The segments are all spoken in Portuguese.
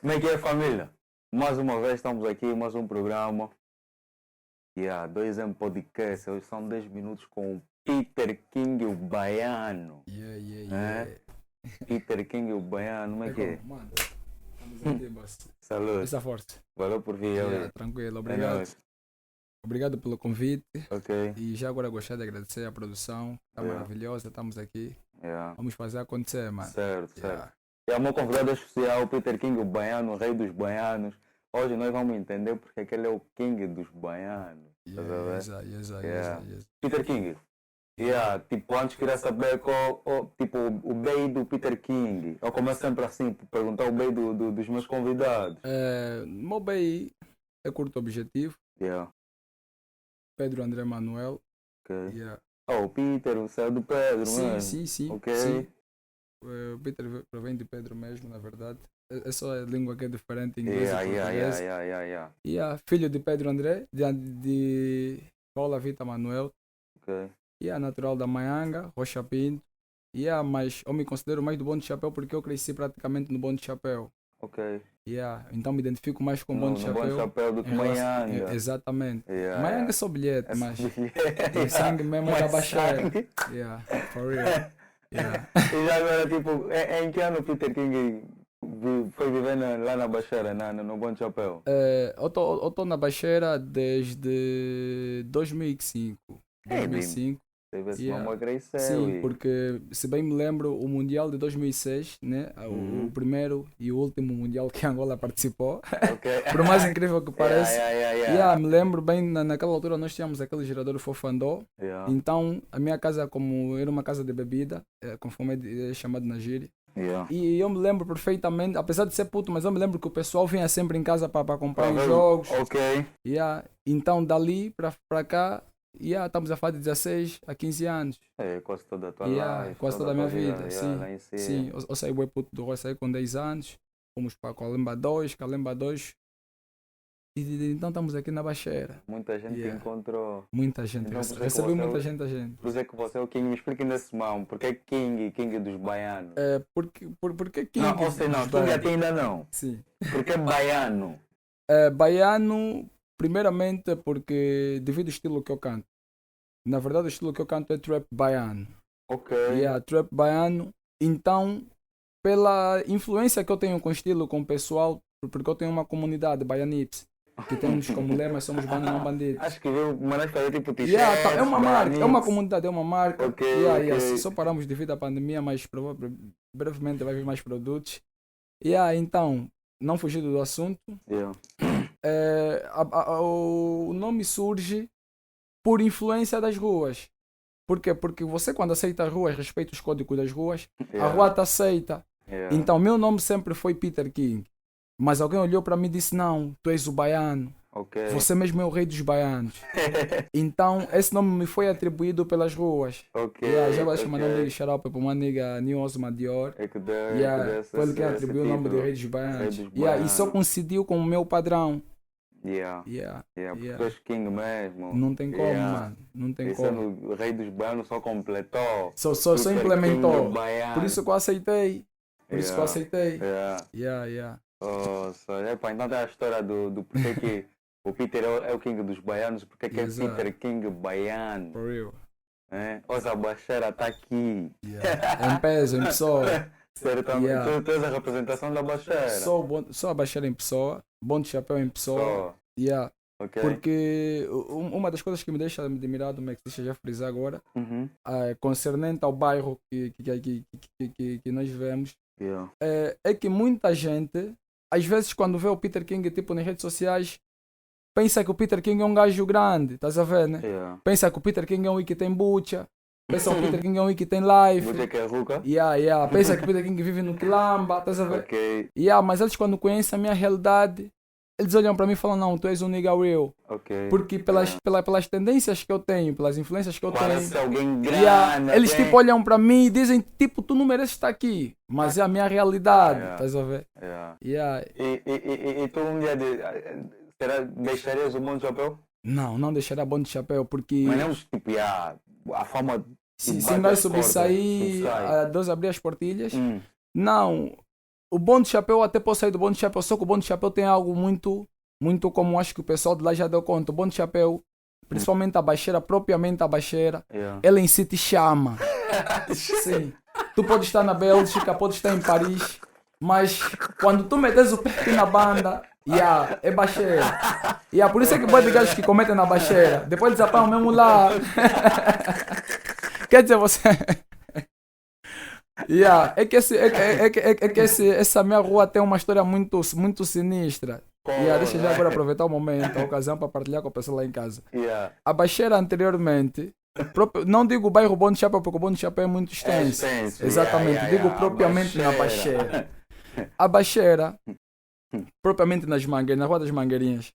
Como é que é, família? Mais uma vez estamos aqui, mais um programa. 2M Podcast. Hoje são 10 minutos com o Peter King, o baiano. Yeah. Peter King, o baiano, como é que é? Como? Mano, estamos aqui, boss. Saúde. Essa força. Valeu por vir, Tranquilo, É obrigado. nóis. Obrigado pelo convite. Ok. E já agora gostaria de agradecer a produção. Está maravilhosa, estamos aqui. Vamos fazer acontecer, mano. Certo. E o meu convidado especial, Peter King, o baiano, o rei dos baianos. Hoje nós vamos entender porque que ele é o King dos baianos. Yes. Peter King. Tipo, antes queria saber o bem do Peter King. Eu começo sempre assim, por perguntar o bem dos meus convidados. Meu bem é curto objetivo. Pedro André Manuel. Ok. O Peter, o céu do Pedro, mano. Sim. Ok. Sim. O Peter provém de Pedro mesmo, na verdade. É só a língua que é diferente, inglês e português. Filho de Pedro André, de Paula Vita Manuel. Ok. Natural da Maianga, Rocha Pinto. Mas eu me considero mais do Bom de Chapéu porque eu cresci praticamente no Bom de Chapéu. Ok. Então me identifico mais com o Bom de Chapéu. Bom de Chapéu do que Maianga. Exatamente. Maianga é só bilhete, mas o sangue mesmo é da Baixada. For real. E já agora, tipo, em que ano o Peter King foi viver lá na Baixada, no Bom de Chapéu? Eu tô na Baixada desde 2005. Sim, porque se bem me lembro, o Mundial de 2006, né? O primeiro e o último Mundial que Angola participou, por mais incrível que pareça. Me lembro bem, naquela altura nós tínhamos aquele gerador Fofandó. Então a minha casa, como era uma casa de bebida, conforme é chamado na gíria. E eu me lembro perfeitamente, apesar de ser puto, mas eu me lembro que o pessoal vinha sempre em casa para comprar os jogos. Então dali para cá, estamos a falar de 16 a 15 anos. Quase toda a tua life, quase toda a minha vida. Sim. Eu saí bem puto do Rui, saí com 10 anos. Fomos para Calemba 2, E então estamos aqui na Baixeira. Muita gente encontrou. Muita gente. Então, Recebi muita gente. Por isso é que você é o King. Me explica nesse mão. Por que King dos baianos? Porque King. Não, ou seja, não. King até ainda não. Sim. Por que baiano? Baiano, primeiramente porque devido ao estilo que eu canto. Na verdade, o estilo que eu canto é trap baiano. Ok. Trap baiano. Então, pela influência que eu tenho com o estilo, com o pessoal, porque eu tenho uma comunidade baianips, que temos como lema, somos banda não bandidos. Acho que viu, mas fazer tipo t-shirt. É uma marca, é uma comunidade, é uma marca. Ok. Só paramos devido à pandemia, mas brevemente vai vir mais produtos. Então, não fugindo do assunto, o nome surge por influência das ruas. Por quê? Porque você, quando aceita as ruas, respeita os códigos das ruas, a rua te aceita. Então, meu nome sempre foi Peter King. Mas alguém olhou para mim e disse: não, tu és o baiano. Você mesmo é o rei dos baianos. Então, esse nome me foi atribuído pelas ruas. Já vou chamar o nome shout out para uma nega New Osma Dior. Foi ele que atribuiu o nome de rei dos baianos. E só coincidiu com o meu padrão. Porque tu és King mesmo. Não tem como, mano. Não tem como. O rei dos baianos só completou. Só implementou. Por isso que eu aceitei. Então tem a história do porquê que o Peter é o King dos baianos, porque que é Peter King baiano. For real. Osa Baixeira está aqui. Em peso, em pessoa. Certamente. Tu és a representação da Baixeira. Sou a Baixeira em pessoa, Bom de Chapéu em pessoa. Porque uma das coisas que me deixa admirado, mas que deixa já frisar agora, concernente ao bairro que nós vivemos, é que muita gente, às vezes quando vê o Peter King tipo nas redes sociais, pensa que o Peter King é um gajo grande, estás a ver, né? Pensa que o Peter King é um que tem bucha, pensa que o Peter King é um que tem life. Bucha que é ruca? Pensa que o Peter King vive no Quilamba, estás a ver? Mas eles quando conhecem a minha realidade, eles olham para mim e falam: não, tu és um nigga real. Porque pelas tendências que eu tenho, pelas influências que eu Parece tenho, alguém grande, eles tipo olham para mim e dizem tipo: tu não mereces estar aqui, mas é a minha realidade, estás a ver? E tu um dia deixarias o Bom de Chapéu? Não deixaria Bom de Chapéu porque... Mas não tipo, a fama... Se um gajo sobressair, a Deus abrir as portilhas, não, o Bonde de Chapéu, até posso sair do Bonde de Chapéu, só que o Bonde de Chapéu tem algo muito, muito como acho que o pessoal de lá já deu conta. O Bonde de Chapéu, principalmente a baixeira, propriamente a baixeira, ela em si te chama. Sim. Tu podes estar na Bélgica, podes estar em Paris, mas quando tu metes o pé aqui na banda, é baixeira. Por isso é que pode gajos que cometem na baixeira. Depois eles apanham mesmo lá. Quer dizer, você... É que essa minha rua tem uma história muito, muito sinistra. Deixa eu já agora aproveitar o momento, a ocasião para partilhar com a pessoa lá em casa. A baixeira anteriormente, não digo o bairro Bonde de Chapéu, porque o Bonde de Chapéu é muito extenso. Exatamente, digo propriamente na baixeira. A baixeira, propriamente nas Mangueiras, na Rua das Mangueirinhas.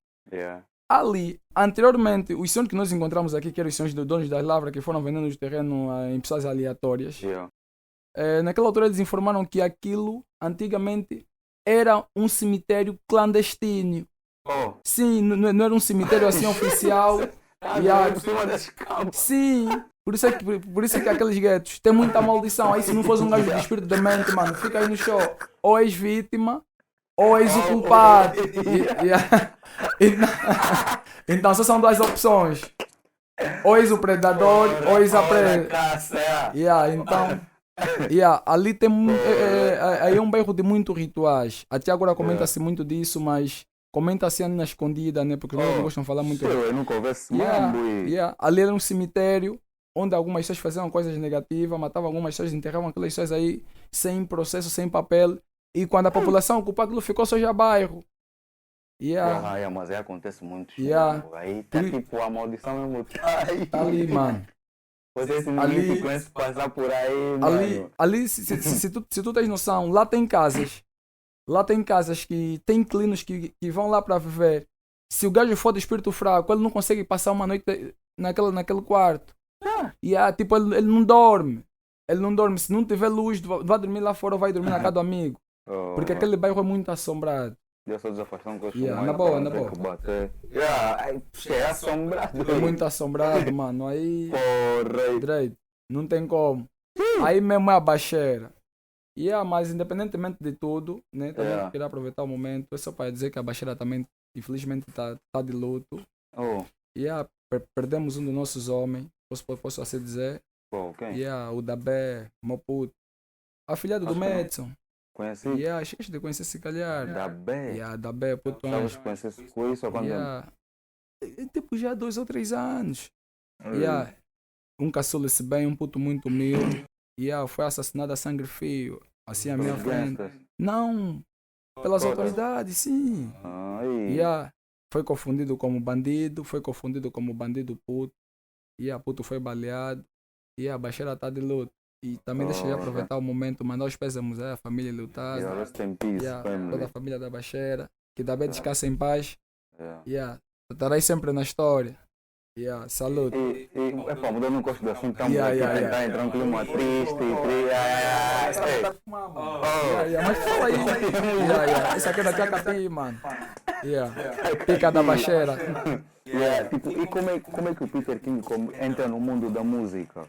Ali, anteriormente, os senhores que nós encontramos aqui, que eram os senhores dos donos das lavras, que foram vendendo os terrenos em pessoas aleatórias. Naquela altura eles informaram que aquilo, antigamente, era um cemitério clandestino. Sim, não era um cemitério assim oficial. Sim, por isso é que aqueles guetos têm muita maldição. Aí se não fosse um gajo de espírito demente, mano, fica aí no show. Ou és vítima, ou és o culpado. Então só são duas opções. Ou és o predador, ou és a presa. Então... ali tem aí é um bairro de muitos rituais. Até agora comenta-se muito disso, mas comenta-se na escondida, né? Porque não gostam de falar muito. Eu nunca ouvi esse ali era um cemitério onde algumas pessoas faziam coisas negativas, matavam algumas pessoas, enterravam aquelas pessoas aí sem processo, sem papel. E quando a população ocupou aquilo, ficou só já bairro. Mas aí acontece muito. Aí tá tipo a maldição mesmo. Tá ali, mano. Você ali conhece passar por aí, ali se tu tens noção, lá tem casas que tem inquilinos que vão lá para viver. Se o gajo for de espírito fraco, ele não consegue passar uma noite naquele quarto. Tipo, ele não dorme. Se não tiver luz, vai dormir lá fora ou vai dormir na casa do amigo. Porque aquele bairro é muito assombrado. Eu sou desafastando com os na boa. É assombrado. É muito assombrado, mano. Aí. Direito. Não tem como. Aí mesmo é a baixeira. Mas independentemente de tudo, né? Também queria aproveitar o momento. É só para dizer que a baixeira também, infelizmente, tá de luto. Perdemos um dos nossos homens. Posso assim dizer. O Dabé, Moputo. Afilhado do Madison. Conheci? Esqueci de conhecer se calhar. Dabé, puto. Sabes conhecer com isso ou quando? Tipo já 2 ou 3 anos. Um caçula-se bem, um puto muito humilde. Foi assassinado a sangue frio. Assim à minha frente. Não, pelas autoridades, sim. Foi confundido como bandido, foi confundido como bandido puto. Puto foi baleado. A baixeira tá de luto. E também deixa eu aproveitar o momento, mandar os pésames à família lutada. Toda a família da baixeira. Que também descansa em paz. Estarei sempre na história. Saúde. Mudando um gosto do assunto, estamos aqui tentar entrar em um clima triste. Mas fala aí. Isso aqui é daqui a Capi, mano. Pica da baixeira. E como é que o Peter King entra no mundo da música?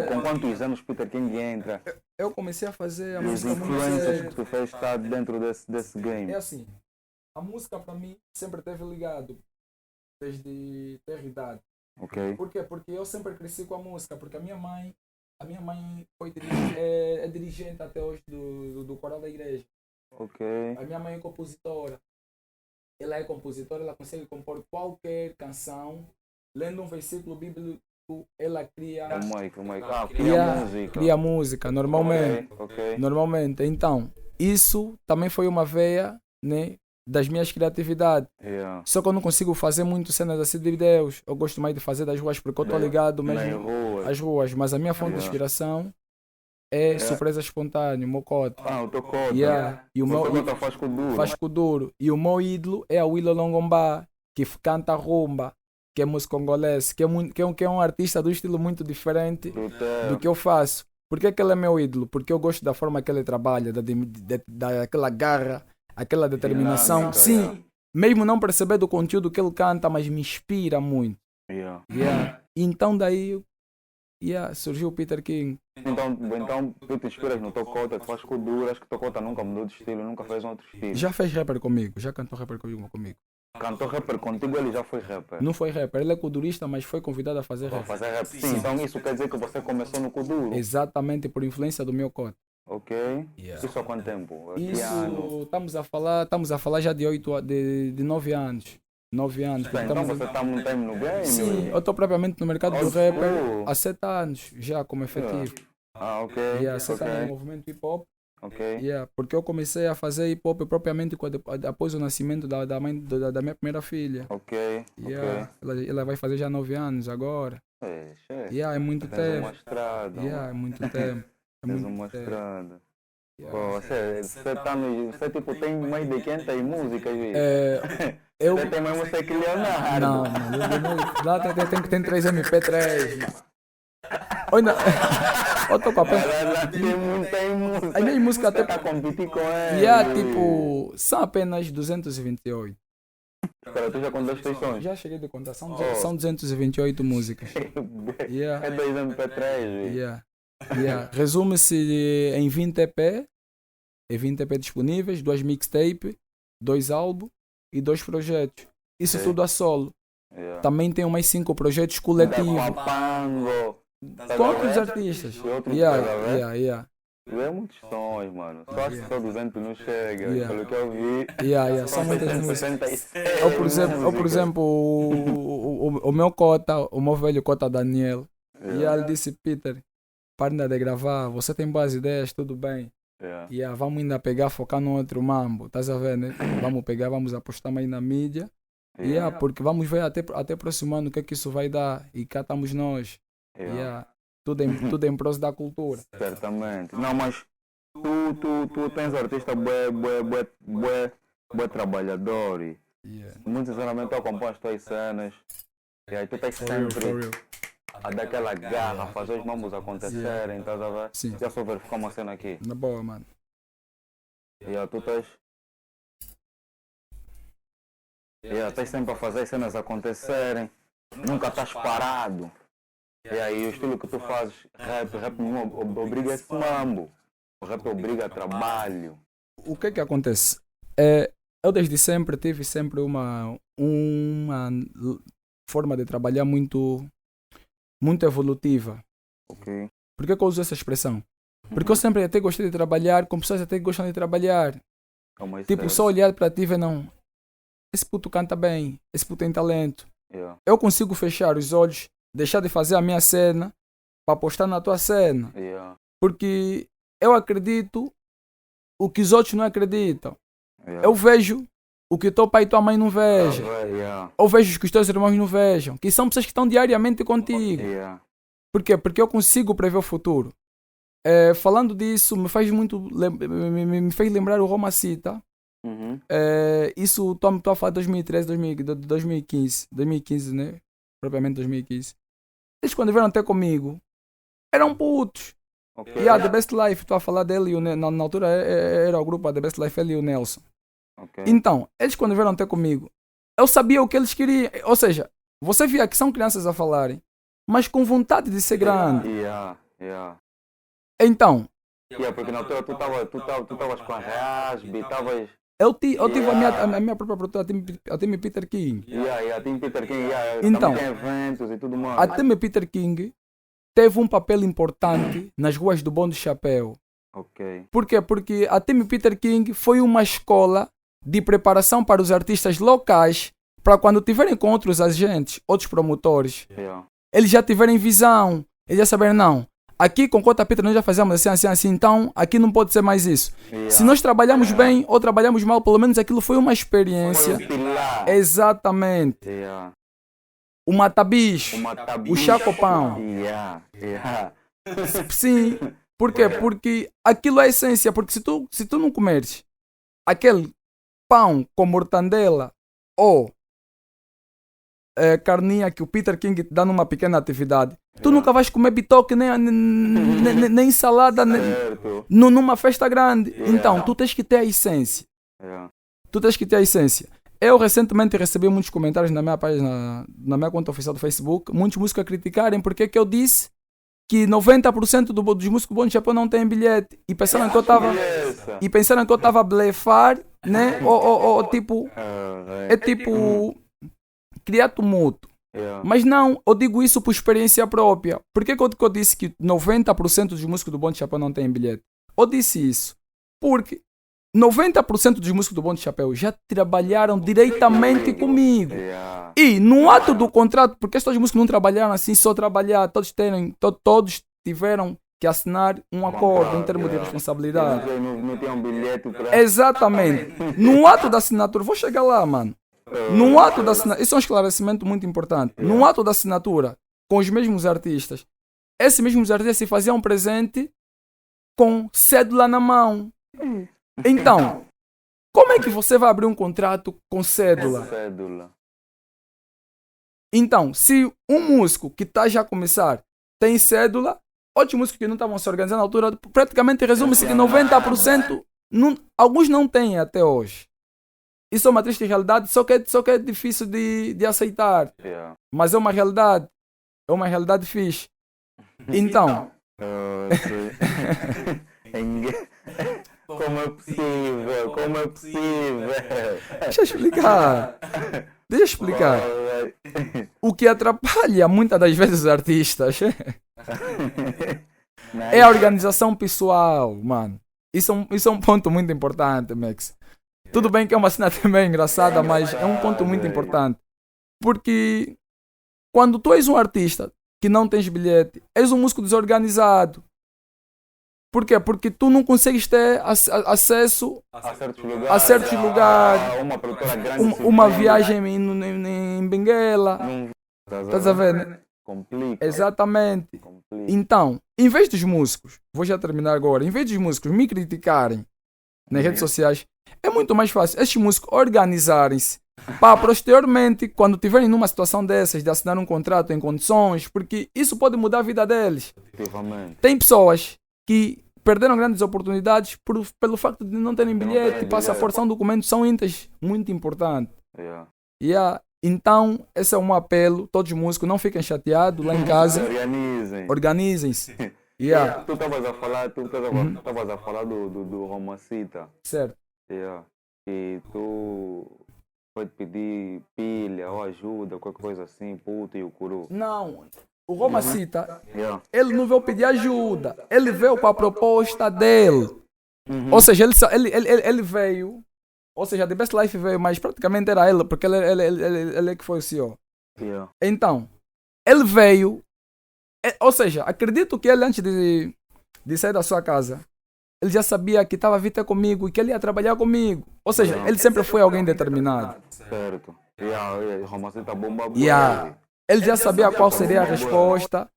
Com quantos anos Peter King entra? Eu comecei a fazer a música. Os influências que tu fez estar dentro desse game. É assim, a música para mim sempre esteve ligado desde ter idade. Por quê? Porque eu sempre cresci com a música, porque a minha mãe foi é dirigente até hoje do coral da igreja. A minha mãe é compositora. Ela é compositora, ela consegue compor qualquer canção, lendo um versículo bíblico, ela cria música normalmente. Normalmente. Então, isso também foi uma veia, né, das minhas criatividades. Só que eu não consigo fazer muito cenas assim de Deus. Eu gosto mais de fazer das ruas porque eu estou ligado mesmo às ruas. Mas a minha fonte de inspiração é surpresa espontânea, Mocote. O teu cota. E o meu faz com duro. E o meu ídolo é a Willow Longombá, que canta rumba, que é música congolesa, que é um artista do estilo muito diferente do que eu faço. Por que ele é meu ídolo? Porque eu gosto da forma que ele trabalha, daquela garra, aquela determinação. Sim, mesmo não perceber do conteúdo que ele canta, mas me inspira muito. Então daí surgiu o Peter King. Então tu te inspiras no Tocota, tu faz Kuduras, que Tocota nunca mudou de estilo, nunca fez um outro estilo. Já fez rapper comigo, já cantou rapper comigo. Cantou rapper contigo, ele já foi rapper? Não foi rapper, ele é kudurista, mas foi convidado a fazer rap. Sim, então isso quer dizer que você começou no Kuduro? Exatamente, por influência do meu cota. Ok. Isso há quanto tempo? Isso, estamos a falar já de 9 anos. 9 anos. Então você está muito tempo no game? Sim, eu estou propriamente no mercado do rapper há 7 anos, já como efetivo. Ok. 7 anos no movimento hip hop. Ok. Porque eu comecei a fazer hip hop propriamente após o nascimento da minha primeira filha. Ok. Ela vai fazer já 9 anos agora. É muito tempo. É muito tempo. Mostrando. Você tipo, tem mais de 500 músicas, viu? Você tem mais música que Leonardo. Não, lá tem 3 MP3, mano. Olha, eu tô com a pena. Tem música. As minhas músicas até tá competir com ela. Tipo, são apenas 228. Espera, tu já contou as questões? Já cheguei de contar, são 228 músicas. É 2 MP3, Resume-se em 20 EP, 20 EP disponíveis, 2 mixtapes, 2 álbuns e 2 projetos. Isso tudo a solo. Também tem mais 5 projetos coletivos. Com outros artistas. É muitos sons, mano. Só acho que só 200 não chega. Pelo que eu vi. São muitas músicas. Por exemplo, o meu cota, o meu velho cota Daniel. Ele disse: Peter, para de gravar, você tem boas ideias, tudo bem. Vamos ainda pegar, focar no outro mambo. Estás a ver, né? Vamos apostar mais na mídia. Porque vamos ver até próximo ano o que é que isso vai dar. E cá estamos nós. Tudo em prol da cultura. Certamente. Não, mas tu tens artista bué trabalhador. Muito sinceramente eu acompanho as tuas cenas. E aí tu tens sempre a dar aquela garra, fazer os mambos acontecerem, estás a ver? Sim. Já só verificar uma cena aqui. Na boa, mano. Tu tens sempre a fazer as cenas acontecerem. Nunca estás parado. E aí o estilo que tu fazes, rap não obriga esse mambo. O rap obriga a trabalho. O que é que acontece? Eu desde sempre tive sempre uma forma de trabalhar muito evolutiva. Ok. Por que eu uso essa expressão? Porque eu sempre até gostei de trabalhar com pessoas até que gostam de trabalhar. Tipo, só olhar para ti e ver, não, esse puto canta bem, esse puto tem talento. Eu consigo fechar os olhos, deixar de fazer a minha cena para apostar na tua cena. Porque eu acredito o que os outros não acreditam. Eu vejo o que o teu pai e tua mãe não vejam. Eu vejo o que os teus irmãos não vejam. Que são pessoas que estão diariamente contigo. Por quê? Porque eu consigo prever o futuro. Falando disso, me fez lembrar o Roma Cita. Isso estou a falar de 2013, 2015, né? Propriamente 2015. Eles quando vieram até comigo, eram putos. The Best Life, estou a falar dele, na altura era o grupo The Best Life, ele e o Nelson. Então, eles quando vieram até comigo, eu sabia o que eles queriam. Ou seja, você via que são crianças a falarem, mas com vontade de ser grande. Então... porque na altura tu estavas com a Rasby, estavas... Eu tive a minha própria produtora, a Team Peter King. A Team Peter King, então, tem eventos e tudo mais. A Team Peter King teve um papel importante nas ruas do Bom do Chapéu. Por quê? Porque a Team Peter King foi uma escola de preparação para os artistas locais, para quando tiverem com outros agentes, outros promotores, eles já tiverem visão, eles já saberem, não, aqui com Cota Peter nós já fazemos assim, então aqui não pode ser mais isso. Se nós trabalhamos bem ou trabalhamos mal, pelo menos aquilo foi uma experiência. Exatamente. O Matabicho, o Chacopão. Sim. Por quê? Porque aquilo é a essência. Porque se tu não comeres aquele pão com mortandela ou carninha que o Peter King te dá numa pequena atividade, tu nunca vais comer bitoque nem salada numa festa grande. Então, tu tens que ter a essência. Tu tens que ter a essência. Eu recentemente recebi muitos comentários na minha página, na minha conta oficial do Facebook, muitos músicos a criticarem porque que eu disse que 90% dos músicos bons de Chapéu não têm bilhete. E pensaram que eu estava a blefar, né? Ou tipo, é tipo, criar tumulto. Mas não, eu digo isso por experiência própria. Por que eu disse que 90% dos músicos do Bom de Chapéu não têm bilhete? Eu disse isso porque 90% dos músicos do Bom de Chapéu já trabalharam diretamente comigo. E no ato do contrato, porque estes músicos não trabalharam assim, só trabalhar, todos tiveram que assinar um acordo em termos de responsabilidade. Não tinha um bilhete para... Exatamente. No ato da assinatura, vou chegar lá, mano. No ato da assinatura, isso é um esclarecimento muito importante. No ato da assinatura, com os mesmos artistas, esses mesmos artistas se faziam presente com cédula na mão. Então, como é que você vai abrir um contrato com cédula? Então, se um músico que está já a começar tem cédula, outros músicos que não estavam se organizando na altura, praticamente resume-se que 90%, alguns não têm até hoje. Isso é uma triste realidade, só que é difícil de aceitar. Mas é uma realidade fixe. Então... Como é possível? Deixa eu explicar. O que atrapalha muitas das vezes os artistas é a organização pessoal, mano. Isso é um ponto muito importante, Max. Tudo bem que é uma cena também engraçada, mas é um ponto muito importante. Porque quando tu és um artista que não tens bilhete, és um músico desorganizado. Por quê? Porque tu não consegues ter acesso a certos lugares, uma viagem em Benguela. Estás a ver, né? Complica. Exatamente. Então, em vez dos músicos, vou já terminar agora, em vez dos músicos me criticarem nas redes sociais, é muito mais fácil estes músicos organizarem-se para posteriormente, quando estiverem numa situação dessas, de assinar um contrato em condições, porque isso pode mudar a vida deles. Tem pessoas que perderam grandes oportunidades pelo facto de não terem bilhete, passaporte, são documentos, são itens muito importantes. Então, esse é um apelo, todos os músicos, não fiquem chateados lá em casa. Organizem-se. Tu estavas a falar do Romacita. Certo. E tu foi pedir pilha ou ajuda, qualquer coisa assim, puto e o curu. Não. O Romacita, ele não veio pedir ajuda, ele veio com a proposta dele. Ou seja, ele veio, ou seja, The Best Life veio, mas praticamente era ele, porque ele é que foi o CEO. Então, ele veio, ou seja, acredito que ele antes de sair da sua casa, ele já sabia que estava a vir ter comigo e que ele ia trabalhar comigo. Ou seja, ele sempre foi alguém determinado. Certo. Romacita bomba. Ele já sabia qual seria a resposta,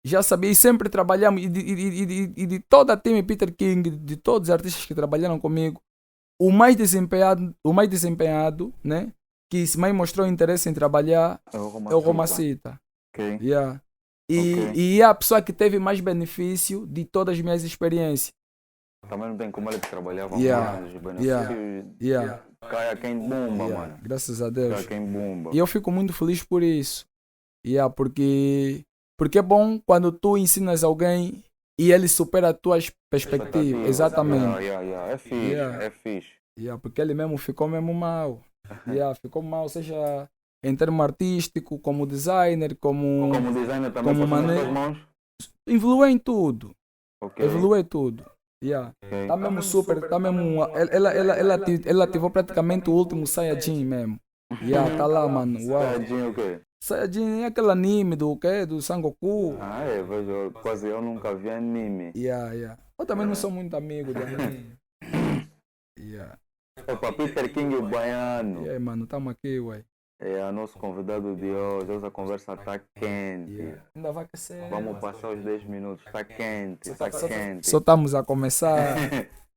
já sabia, e sempre trabalhamos, e de toda a time Peter King, de todos os artistas que trabalharam comigo, o mais desempenhado, né, que mais mostrou interesse em trabalhar é o Romacita. E é a pessoa que teve mais benefício de todas as minhas experiências. Também não tem como ele que trabalhava mais, benefícios. Cai quem bomba, mano. Graças a Deus. Cai quem bomba. E eu fico muito feliz por isso. Porque é bom quando tu ensinas alguém e ele supera as tuas perspectivas. Exatamente. É fixe. Porque ele mesmo ficou mesmo mal. Ficou mal, seja em termo artístico, como designer, como designer também, como maneira. Evoluiu em tudo. Evoluiu em tudo. Tá mesmo super, tá mesmo. Ela ativou praticamente o último Saiyajin mesmo. Tá lá, mano. Uau. Saiyajin o quê? Saiyajin é aquele anime do quê? Do Sangoku. Vejo, quase eu nunca vi anime. Eu também não sou muito amigo de anime. Opa, Peter King o baiano. E aí, mano, estamos aqui, ué. É o nosso convidado de hoje. A conversa está quente. Ainda vai aquecer. Vamos passar os 10 minutos. Está quente, está quente. Só estamos a começar.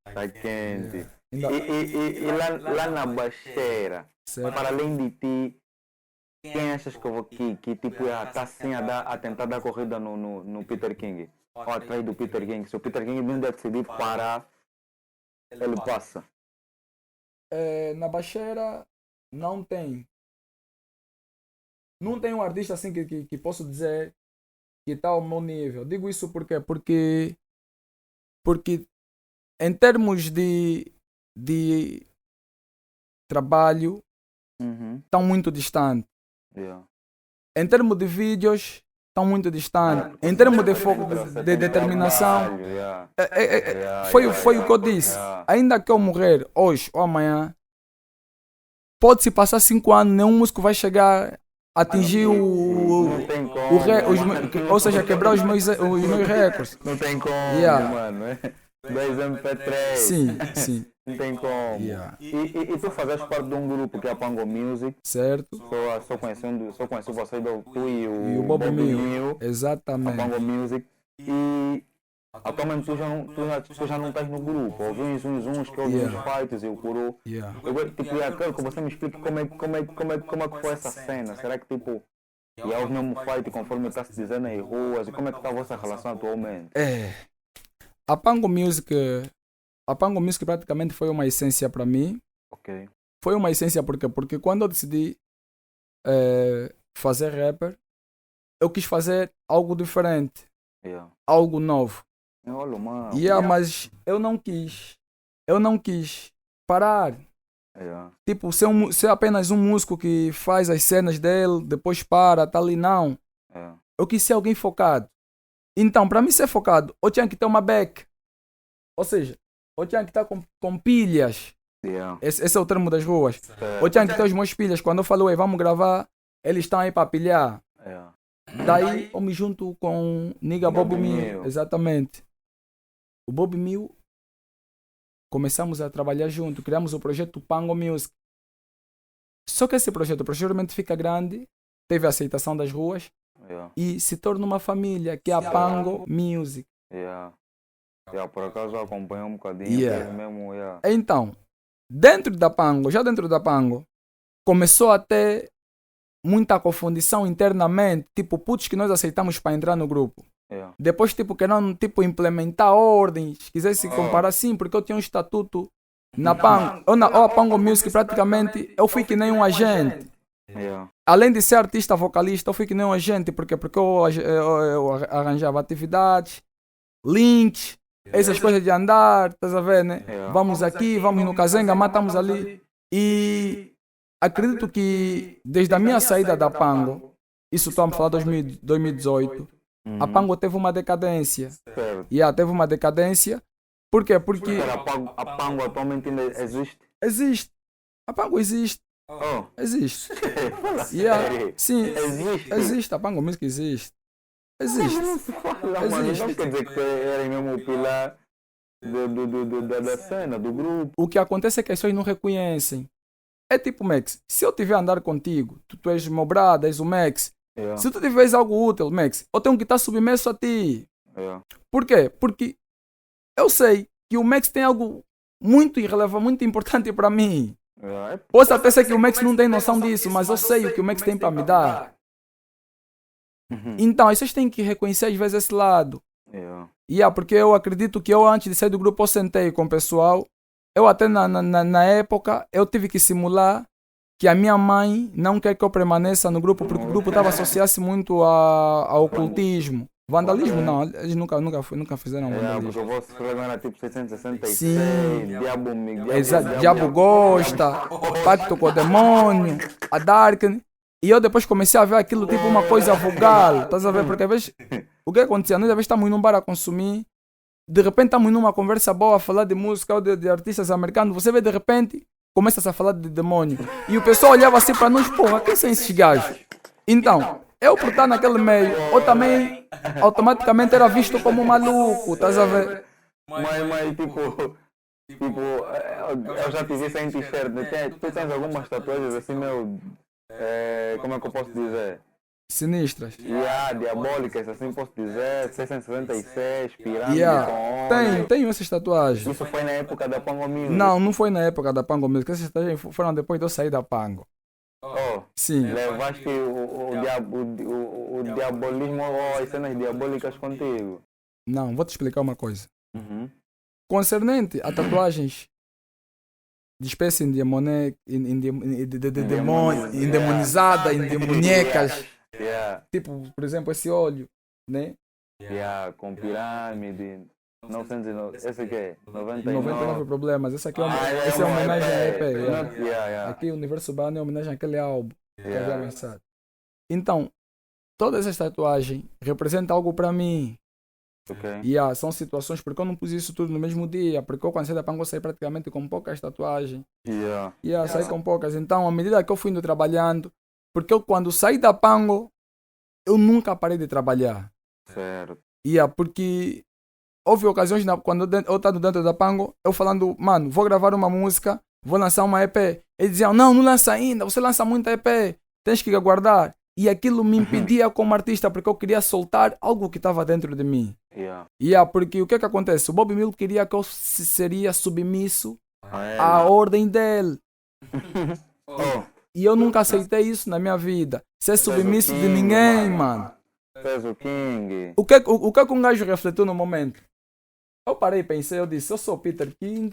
Está quente. E lá na Baixeira, para além de ti, quem achas que tipo está assim a tentar dar corrida no Peter King? Ou atrás do Peter King? Se o Peter King não decidir parar, ele passa. Na Baixeira não tem. Não tem um artista assim que posso dizer que está ao meu nível. Digo isso porque em termos de trabalho, estão muito distantes. Yeah. Em termos de vídeos, estão muito distantes. Em termos de foco, de determinação, foi o que eu disse. Ainda que eu morrer hoje ou amanhã, pode-se passar 5 anos, nenhum músico vai chegar a atingir ou seja, quebrar os meus recordes. Não tem como, mano. 2 MP3. Sim. Não tem como. Yeah. E tu fazes parte de um grupo que é a Pango Music. Certo. Só conheci você, tu e o Bob Mil. Exatamente. A Pango Music. E atualmente tu já não estás no grupo. Ouvi uns que eu ouvi uns fights e o Kuro. Eu quero que você me explique como é que foi essa cena. Será que tipo... E há os mesmos fight conforme está se dizendo nas ruas? E como é que está a vossa relação atualmente? A Pango Music praticamente foi uma essência para mim. Okay. Foi uma essência porque quando eu decidi fazer rapper, eu quis fazer algo diferente. Algo novo. Olha, mano. Mas eu não quis parar. Tipo, ser apenas um músico que faz as cenas dele, depois para, tá ali, não. Eu quis ser alguém focado. Então, para mim ser focado, eu tinha que ter uma back. Ou seja, eu tinha que estar com pilhas. Esse é o termo das ruas. Eu tinha que ter os meus pilhas. Quando eu falo, vamos gravar, eles estão aí para pilhar. Daí eu me junto com Nigga Bob Mil. Exatamente. O Bob Mil, começamos a trabalhar junto, criamos o projeto Pango Music. Só que esse projeto posteriormente fica grande, teve a aceitação das ruas e se torna uma família, que é a Pango Music. Por acaso eu acompanho um bocadinho mesmo. Então, dentro da Pango, começou a ter muita confundição internamente, tipo, putz que nós aceitamos para entrar no grupo. Depois, tipo, querendo implementar ordens, quisesse comparar assim, porque eu tinha um estatuto na Pango. A Pango Music, praticamente, eu fui que nem um agente. Além de ser artista vocalista, eu fui que nem um agente, porque eu arranjava atividades, links, essas coisas de andar, estás a ver, né? Vamos aqui, vamos no Kazenga, matamos ali. E acredito que desde a minha saída da Pango, isso estamos a falar de 2018, a Pango teve uma decadência. Teve uma decadência. Por quê? Porque a Pango atualmente ainda existe? Existe. A Pango existe. Existe. Sim, existe. A Pango Music existe. Existe. Não quer dizer que era mesmo o pilar da cena, do grupo. O que acontece é que as pessoas não reconhecem. É tipo, Max, se eu tiver a andar contigo, tu és meu brado, és o Max. Se tu tiveres algo útil, Max, eu tenho que estar submerso a ti. Por quê? Porque eu sei que o Max tem algo muito irrelevante, muito importante para mim. Posso até ser que o Max não tem noção disso, mas eu sei o que o Max tem para me dar. Então, vocês têm que reconhecer às vezes esse lado. Porque eu acredito que eu, antes de sair do grupo, eu sentei com o pessoal. Eu até na época, eu tive que simular que a minha mãe não quer que eu permaneça no grupo, porque o grupo estava associado-se muito ao ocultismo. Vandalismo não, eles nunca fizeram vandalismo. Porque o vosso programa era tipo 666, Sim. Diabo Diabo gosta, Pacto com o Demônio, a Darken. E eu depois comecei a ver aquilo tipo uma coisa vulgar, estás a ver? Porque às vezes, o que acontecia? Nós às vezes estamos num bar a consumir, de repente estamos numa conversa boa a falar de música ou de artistas americanos, você vê de repente, começa a falar de demônio. E o pessoal olhava assim para nós, porra, quem são esses gajos? Então, eu por estar naquele meio, eu também automaticamente era visto como um maluco, estás a ver? Mas tipo, eu já te vi sem t-shirt, tu tens algumas tatuagens assim, meu, como é que eu posso dizer? Sinistras. Diabólicas, assim posso dizer, 666, pirâmide com tenho essas tatuagens. Isso foi na época da Pango Music? Não foi na época da Pango Music, essas tatuagens foram depois de eu sair da Pango. Sim. Levaste o diabolismo ou as cenas diabólicas contigo? Não, vou te explicar uma coisa. Concernente a tatuagens de espécie endemonizada, endemoniecas. Tipo, por exemplo, esse olho. né? Com pirâmide. 909, esse aqui é 99 problemas. Esse aqui é uma homenagem a EP. Aqui o Universo Urbano é homenagem àquele álbum que havia lançado. Então, todas essas tatuagens representam algo para mim. São situações, porque eu não pus isso tudo no mesmo dia, porque eu quando saí da Pango saí praticamente com poucas tatuagens. Saí com poucas. Então, à medida que eu fui indo trabalhando, porque eu quando saí da Pango, eu nunca parei de trabalhar. Certo. Porque houve ocasiões quando eu estava dentro da Pango, eu falando, mano, vou gravar uma música, vou lançar uma EP. Eles diziam, não lança ainda, você lança muita EP, tens que aguardar. E aquilo me impedia como artista, porque eu queria soltar algo que estava dentro de mim. Porque o que acontece? O Bobby Mill queria que eu seria submisso à ordem dele. E eu nunca aceitei isso na minha vida. Ser submisso de ninguém, mano. O que um gajo refletiu no momento? Eu parei e pensei, eu disse, eu sou Peter King,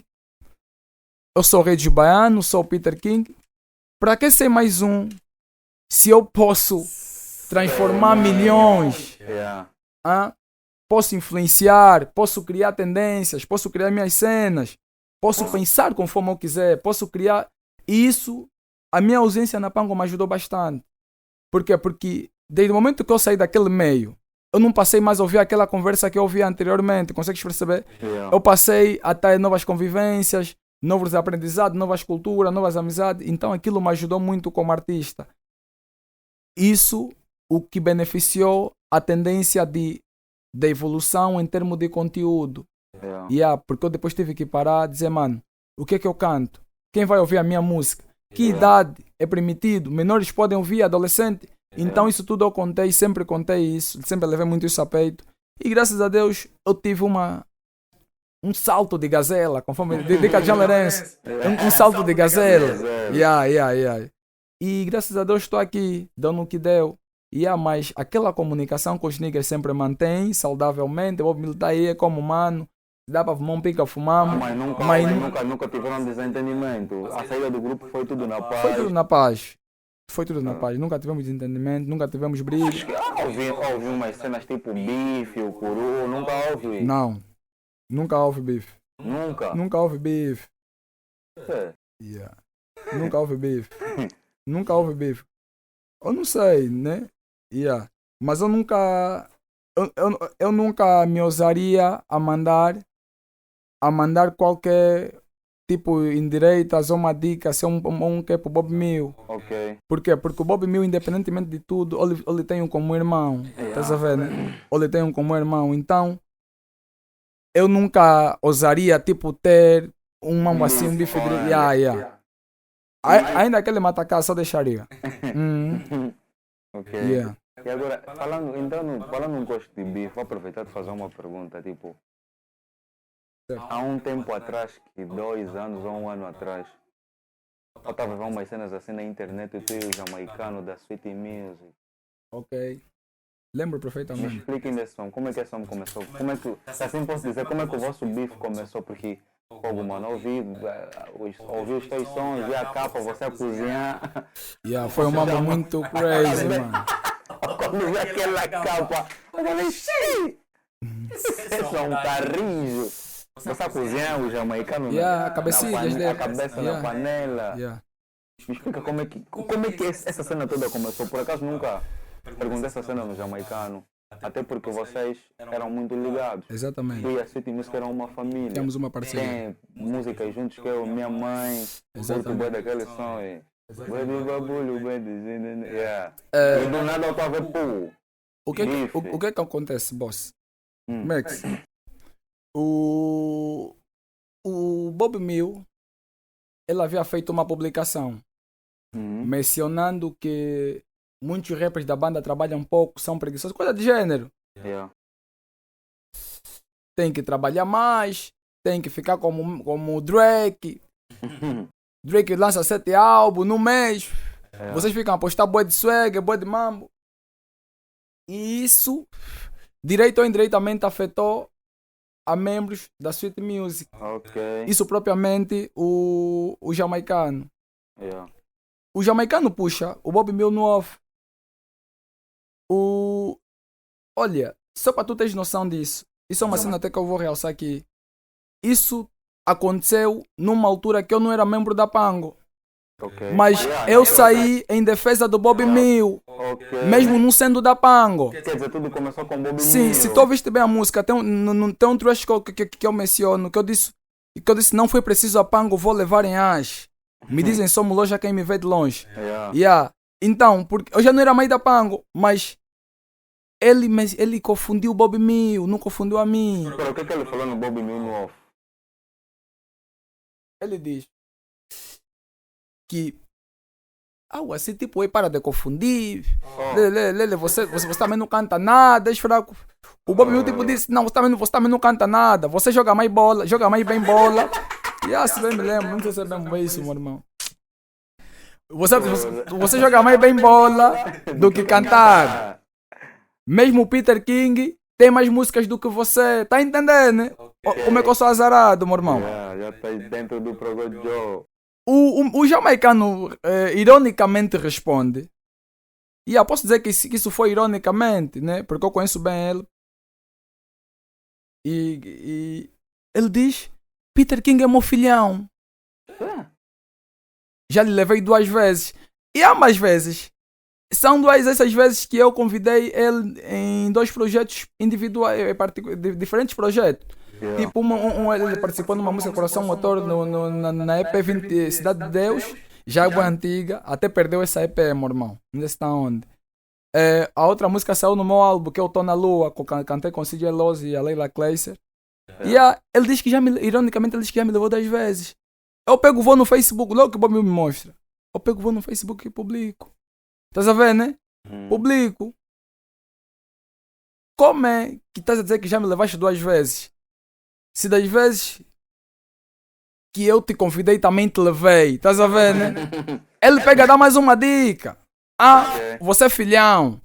eu sou Rei de Baiano, sou Peter King. Para que ser mais um se eu posso transformar milhões? Posso influenciar, posso criar tendências, posso criar minhas cenas, posso pensar conforme eu quiser, posso criar. E isso, a minha ausência na Pango me ajudou bastante. Por quê? Porque desde o momento que eu saí daquele meio, eu não passei mais a ouvir aquela conversa que eu ouvia anteriormente, consegues perceber? Eu passei a ter novas convivências, novos aprendizados, novas culturas, novas amizades. Então aquilo me ajudou muito como artista. Isso o que beneficiou a tendência de evolução em termos de conteúdo. Porque eu depois tive que parar e dizer, mano, o que é que eu canto? Quem vai ouvir a minha música? Que idade é permitido? Menores podem ouvir, adolescente? Então isso tudo eu contei, sempre contei isso, sempre levei muito isso a peito. E graças a Deus eu tive um salto de gazela, conforme de Cajão Lourenço. Um salto de gazela. E graças a Deus estou aqui, dando o que deu. Mas aquela comunicação que os niggas sempre mantêm, saudavelmente, o militar aí é como humano, dá para fumar um pica, fumamos. Mas nunca tiveram desentendimento. A saída do grupo foi tudo na paz. Foi tudo na paz. Nunca tivemos desentendimento, nunca tivemos briga. Ouvi umas cenas tipo bife, o curu, nunca ouvi. Não, nunca houve bife. Nunca houve bife. Nunca houve bife. Nunca houve bife. Eu não sei, né? Mas eu nunca me ousaria a mandar qualquer tipo indiretas ou uma dica se um que é pro Bob Mill. Por quê? Porque o Bob Mill, independentemente de tudo, ele tem um como irmão. Estás a ver, né? Ele tem um como irmão. Então, eu nunca ousaria tipo ter um mambo assim, um bife de... Ainda que ele me atacar, só deixaria. E agora, falando um gosto de bife, vou aproveitar de fazer uma pergunta, tipo, há um tempo atrás, que 2 anos ou 1 ano atrás, eu estava vendo umas cenas assim na internet, o teu jamaicano da Sweet Music. Lembro perfeitamente. Me expliquem desse som, como é que esse som começou? Como é que, assim posso dizer, como é que o vosso bife começou? Porque, mano, ouvi os teus sons, vi a capa, você a cozinhar. Foi um mambo muito crazy, mano. Quando vi aquela capa, eu falei, xiii! Esse é um carrinho. Você a cozinhar o jamaicano a cabeça na panela. Me explica como é que essa cena toda começou. Por acaso nunca perguntei essa cena no jamaicano. Até porque vocês eram muito ligados. Exatamente. Tu e a Sweet Music eram uma família. Temos uma parceria. Tem músicas juntos que eu, minha mãe, o boi daquele som. Boi de babulho, boi de... E do nada eu estava pô. O que é que acontece, boss? Max, o Bob Mill, ele havia feito uma publicação mencionando que muitos rappers da banda trabalham pouco, são preguiçosos, coisa de gênero. Tem que trabalhar mais, tem que ficar como o Drake. Drake lança 7 álbuns no mês. Vocês ficam a postar boi de swag, boi de mambo. E isso, direito ou indiretamente, afetou a membros da Sweet Music. Isso propriamente o jamaicano. O jamaicano puxa o Bob Mill no off. Olha, só para tu teres noção disso, isso é uma cena até que eu vou realçar aqui. Isso aconteceu numa altura que eu não era membro da Pango. Okay. Mas eu saí em defesa do Bobby Mill, mesmo não sendo da Pango. Quer dizer, tudo começou com Bobby Mill. Sim, se tu ouviste bem a música, tem um trecho que eu menciono, que eu disse não foi preciso a Pango, vou levar em Ash. Me dizem somos loja quem me vê de longe. Então, porque eu já não era mais da Pango, mas ele confundiu o Bobby Mill, não confundiu a mim. Pero o que ele falou no Bobby Mill no off? Ele diz que assim tipo, para de confundir. Você também não canta nada, é fraco. O Bobby Mill tipo disse, não, você também não canta nada. Você joga mais bola, joga mais bem bola. Se bem me lembro, não sei se é bem isso, meu irmão. Você joga mais bem bola do que cantar. Mesmo o Peter King tem mais músicas do que você. Tá entendendo, né? Como é que eu sou azarado, meu irmão? Já tá dentro do programa Joe. O jamaicano ironicamente responde. Posso dizer que isso foi ironicamente, né? Porque eu conheço bem ele. E ele diz: Peter King é meu filhão. Já lhe levei 2 vezes. E ambas vezes são 2 essas vezes que eu convidei ele em 2 projetos individuais, diferentes projetos. Tipo, ele participou numa música Coração Motor na EP 20, Cidade de Deus, já é antiga, até perdeu essa EP, meu irmão. Não sei se está onde. A outra música saiu no meu álbum, que eu Tô na Lua, que eu cantei com CJ Loz e a Leila Kleiser. Ele diz que ironicamente, ele diz que já me levou 2 vezes. Eu pego, vou no Facebook, logo que o Bob me mostra. Eu pego, vou no Facebook e publico. Estás a ver, né? Publico. Como é que estás a dizer que já me levaste 2 vezes? Se das vezes que eu te convidei também te levei. Estás a ver, né? Ele pega, dá mais uma dica. Você é filhão.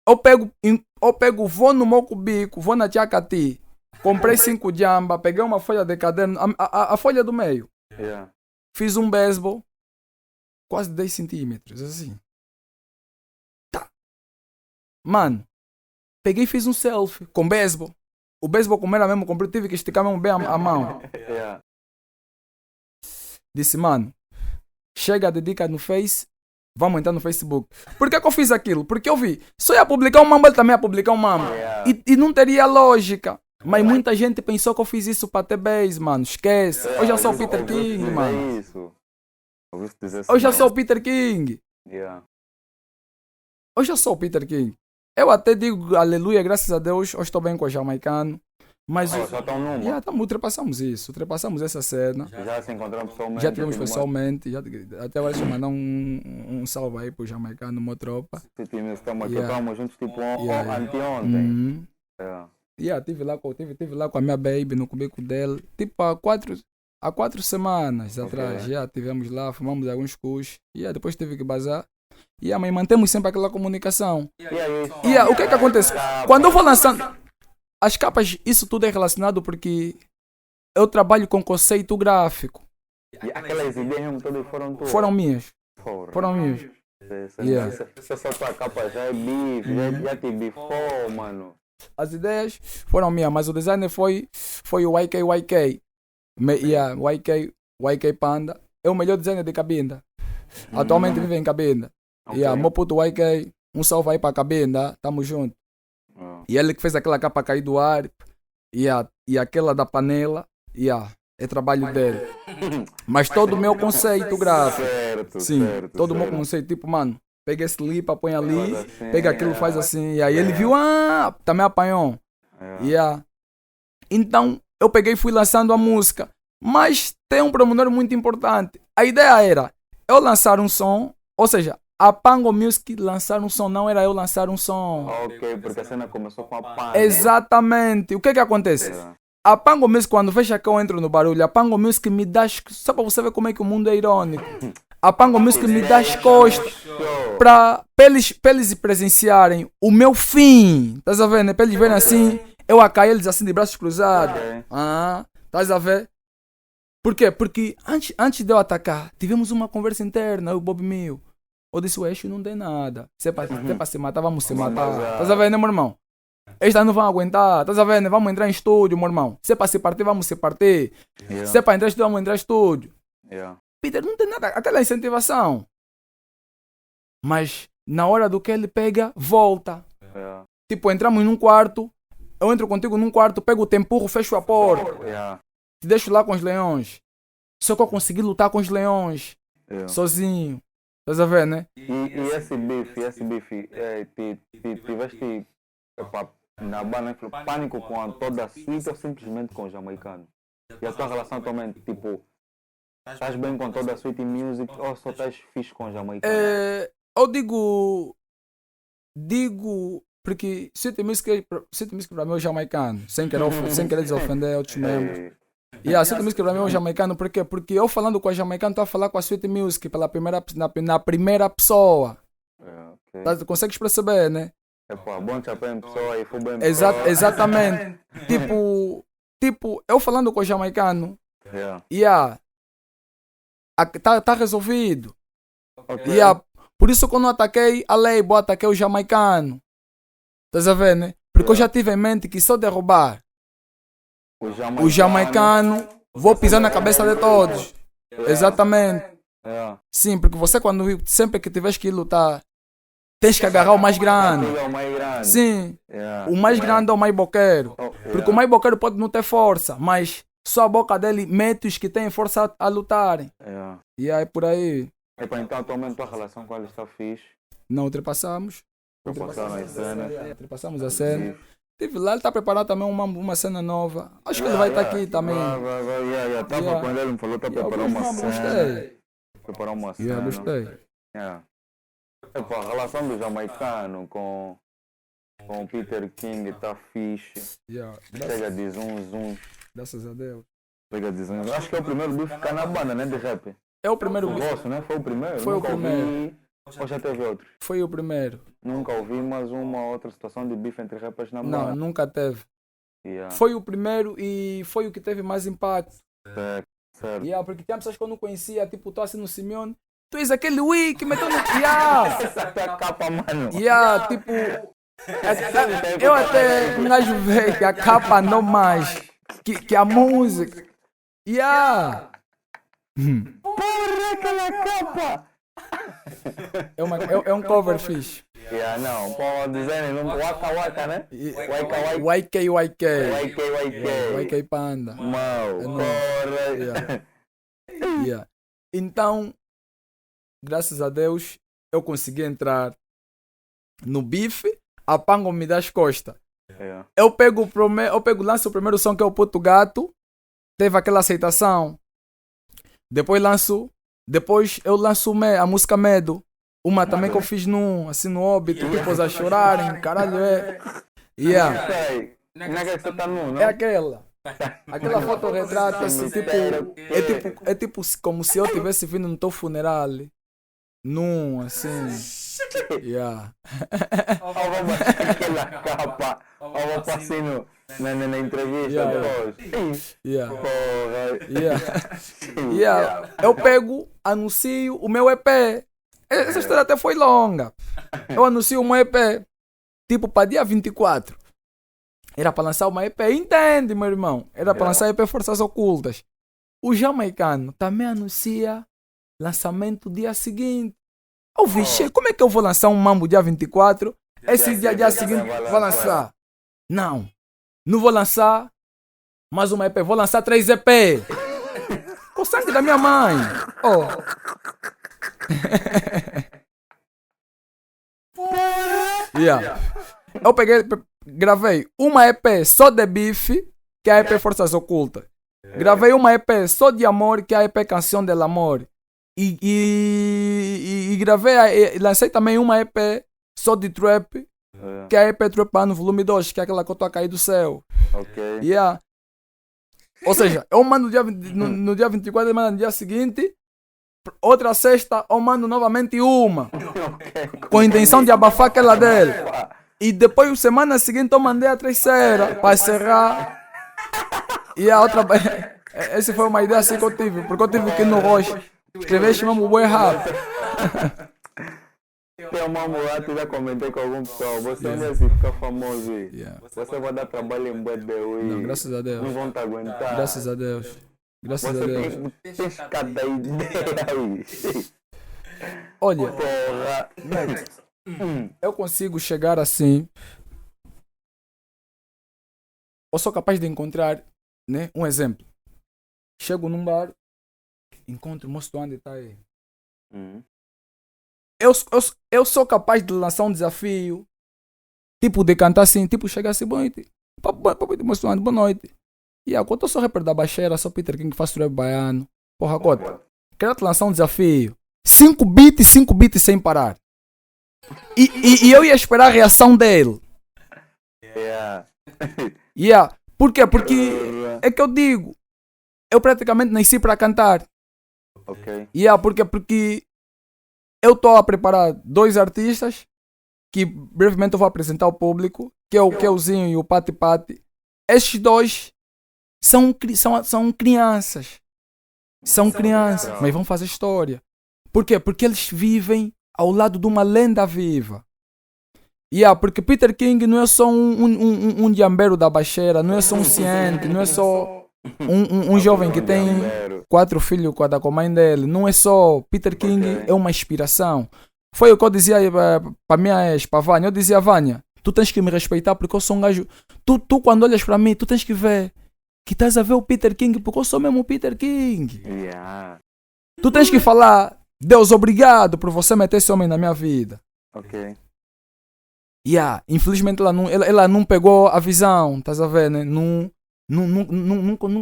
Eu pego, vou no meu cubico, vou na Tchacati. Comprei 5 jamba, peguei uma folha de caderno, a folha do meio. Fiz um beisebol, quase 10 centímetros, assim. Tá. Mano, peguei e fiz um selfie com beisebol. O beisebol, como era mesmo, tive que esticar mesmo bem a mão. Disse, mano, chega de dica no Face, vamos entrar no Facebook. Por que eu fiz aquilo? Porque eu vi, só ia publicar um mambo, ele também ia publicar um mambo. E não teria lógica. Mas muita gente pensou que eu fiz isso para ter base, mano. Esquece. Eu já sou o Peter King, mano. Eu já sou o Peter King. Eu já sou o Peter King. Eu até digo, aleluia, graças a Deus, eu estou bem com o jamaicano. Mas ultrapassamos isso, ultrapassamos essa cena. Já se encontramos pessoalmente. Já tivemos pessoalmente. Até agora mandar um salve aí pro jamaicano, uma tropa. Estamos juntos tipo anteontem. Tive lá com a minha baby no cubico dele. Tipo há 4 semanas atrás. Tivemos lá, fumamos alguns cus. Depois teve que bazar. Mas mantemos sempre aquela comunicação. O que é que acontece? Quando eu vou lançando as capas, isso tudo é relacionado porque eu trabalho com conceito gráfico. E aquelas ideias todas foram tuas? Foram minhas. Foram minhas. Essa tua capa já é bife, já te bifou, mano. As ideias foram minhas, mas o designer foi o YK. YK Panda é o melhor designer de Cabinda. Atualmente vive em Cabinda. Meu puto YK, um salve aí para Cabinda, tamo junto. E ele que fez aquela capa cair do ar e aquela da panela, é trabalho dele. Mas todo o meu conceito gráfico, todo o meu conceito, tipo, mano, pega esse lipa, põe ali, pega aquilo, faz assim, e aí ele viu, também apanhou. Então, eu peguei e fui lançando a música. Mas tem um pormenor muito importante. A ideia era eu lançar um som, ou seja, a Pango Music lançar um som, não era eu lançar um som. Ok, porque a cena começou com a Pango. Exatamente. O que acontece? A Pango Music, quando fecha que eu entro no barulho, a Pango Music me dá... Só para você ver como é que o mundo é irônico. A Pango Music me dá as costas para eles presenciarem o meu fim. Estás a ver, né? Para eles verem assim, eu a cair, eles assim de braços cruzados. Estás a ver? Por quê? Porque antes de eu atacar, tivemos uma conversa interna, eu e o Bob Mill. Eu disse, o eixo não tem nada. Se é para se matar, vamos se matar. Estás a ver, né, meu irmão? Estes não vão aguentar, estás a ver, né? Vamos entrar em estúdio, meu irmão. Se é para se partir, vamos se partir. Se é para entrar em estúdio, vamos entrar em estúdio. Peter não tem nada, aquela incentivação. Mas na hora do que ele pega, volta. Tipo, entramos num quarto, eu entro contigo num quarto, pego o te empurro, fecho a porta. Te deixo lá com os leões. Só que eu consegui lutar com os leões. Sozinho. Estás a ver, né? E esse bife, tiveste na banda pânico com toda a suíte ou simplesmente com o jamaicano? E a tua relação atualmente, tipo, estás bem com toda a suíte music ou só estás fixe com o jamaicano? Eu digo, porque suíte music para mim é o jamaicano, sem querer desofender outros membros. E a suíte music para mim é o jamaicano, por quê? Porque eu falando com o jamaicano, estou a falar com a suíte music na primeira pessoa. Consegues perceber, né? Bom chapéu em pessoa e foi bem exatamente. tipo, eu falando com o jamaicano, tá resolvido. Por isso quando eu ataquei a Label, ataquei o jamaicano. Estás a ver, né? Porque eu já tive em mente que se eu derrubar o jamaicano, vou pisar na cabeça de todos. Exatamente. Sim, porque você sempre que tiveres que lutar, tens que agarrar o mais grande. Sim. O mais grande é o mais boqueiro. Porque o mais boqueiro pode não ter força, mas só a boca dele mete os que têm força a lutarem. E aí por aí. Então atualmente a tua relação com ele está fixe? Não, ultrapassamos. Ultrapassamos a cena. Lá ele está preparado também uma cena nova. Acho que ele vai estar aqui também. Estava quando ele me falou, está preparando uma cena. Preparar uma cena. Gostei. A relação do jamaicano com o Peter King está fixe. Chega de zum. Graças a Deus. Chega de zum. Acho que é o primeiro bicho ficar na banda, né? De rap. É o primeiro bicho. Né? Foi o primeiro? Foi o primeiro. Ou já teve outro? Foi o primeiro. Nunca ouvi mais uma outra situação de bife entre rappers na banda. Não, nunca teve. Foi o primeiro e foi o que teve mais impacto. Certo. Porque tinha pessoas que eu não conhecia, tipo, tu assim no Simeone. Tu és aquele Wii que meteu no... Essa é a capa, mano. Tipo... eu até um gajo veio que a capa não mais que a música. Porra, aquela capa! É um cover fixe. Não, pô, dizendo, Waka, né? YK Panda. Porra. Então, graças a Deus, eu consegui entrar no bife, a Pango me dá as costas. Eu lanço o primeiro som que é o Puto Gato, teve aquela aceitação. Depois eu lanço a música Medo, uma também que eu fiz assim no óbito, tipo a chorarem, caralho, É aquela. Aquela foto retrata assim, é tipo como se eu tivesse vindo no teu funeral. Num, assim. Aquela capa. Eu passei na entrevista depois. Eu pego, anuncio o meu EP. Essa história até foi longa. Eu anuncio o meu EP, tipo para dia 24. Era para lançar uma EP, entende, meu irmão? Era para lançar EP Forças Ocultas. O jamaicano também anuncia lançamento dia seguinte. Eu vi, como é que eu vou lançar um mambo dia 24? Esse dia seguinte vou lançar. Não vou lançar mais uma EP, vou lançar 3 EP. Com o sangue da minha mãe. Eu gravei uma EP só de bife, que é a EP Forças Ocultas. Gravei uma EP só de amor, que é a EP Canção del Amor. E lancei também uma EP só de trap, que é a EP Trap no volume 2, que é aquela que eu tô a cair do céu. Ou seja, eu mando no dia 24, eu mando no dia seguinte, outra sexta, eu mando novamente uma, com a intenção de abafar aquela dele. E depois, semana seguinte, eu mandei a terceira para encerrar. E a outra. Essa foi uma ideia assim que eu tive, porque eu tive que ir no Rocha escrever esse mesmo boi rápido. Tem Mambo, eu já comentei com algum pessoal. Você ainda se ficar famoso. Você vai dar trabalho em BDU. Não, graças a Deus. Não vão te aguentar. Graças a Deus. Graças a Deus. Você tem cada ideia aí. Olha, eu consigo chegar assim. Eu sou capaz de encontrar, né, um exemplo. Chego num bar, encontro o moço do onde está aí. Eu sou capaz de lançar um desafio, tipo de cantar assim, tipo chegar assim, boa noite, moço do onde, boa noite. E a eu sou rapper da Baixeira, sou Peter King, faço rap baiano. Porra, Cota, quero te lançar um desafio. 5 beats sem parar. E eu ia esperar a reação dele. Por quê? Porque é que eu digo, eu praticamente nasci para cantar. Porque eu estou a preparar 2 artistas que brevemente eu vou apresentar ao público, que é o Keuzinho e o Pati Pati. Estes 2 são crianças. São crianças, mas vão fazer história. Por quê? Porque eles vivem ao lado de uma lenda viva. Porque Peter King não é só um diambeiro da Baixeira, não é só um ciente, não é só um jovem que tem 4 filhos com a mãe dele. Não é só Peter King, é uma inspiração. Foi o que eu dizia para minha ex, para Vânia. Eu dizia, Vânia, tu tens que me respeitar porque eu sou um gajo. Tu quando olhas para mim, tu tens que ver que estás a ver o Peter King porque eu sou mesmo o Peter King. Tu tens que falar, Deus, obrigado por você meter esse homem na minha vida. Infelizmente ela não pegou a visão, estás a ver, né? Não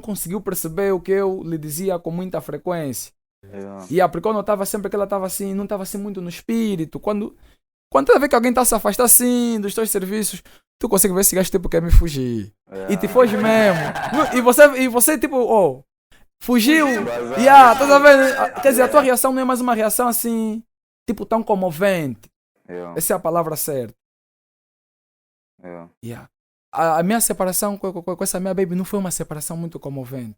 conseguiu perceber o que eu lhe dizia com muita frequência. Porque eu notava sempre que ela estava assim, não estava assim muito no espírito. Quando tu vê que alguém está a se afastar assim dos teus serviços, tu consegue ver esse gajo tipo quer me fugir. E te foge mesmo. E você tipo, fugiu. Estás a ver? Quer dizer, a tua reação não é mais uma reação assim, tipo tão comovente. Essa é a palavra certa. A minha separação com essa minha baby não foi uma separação muito comovente.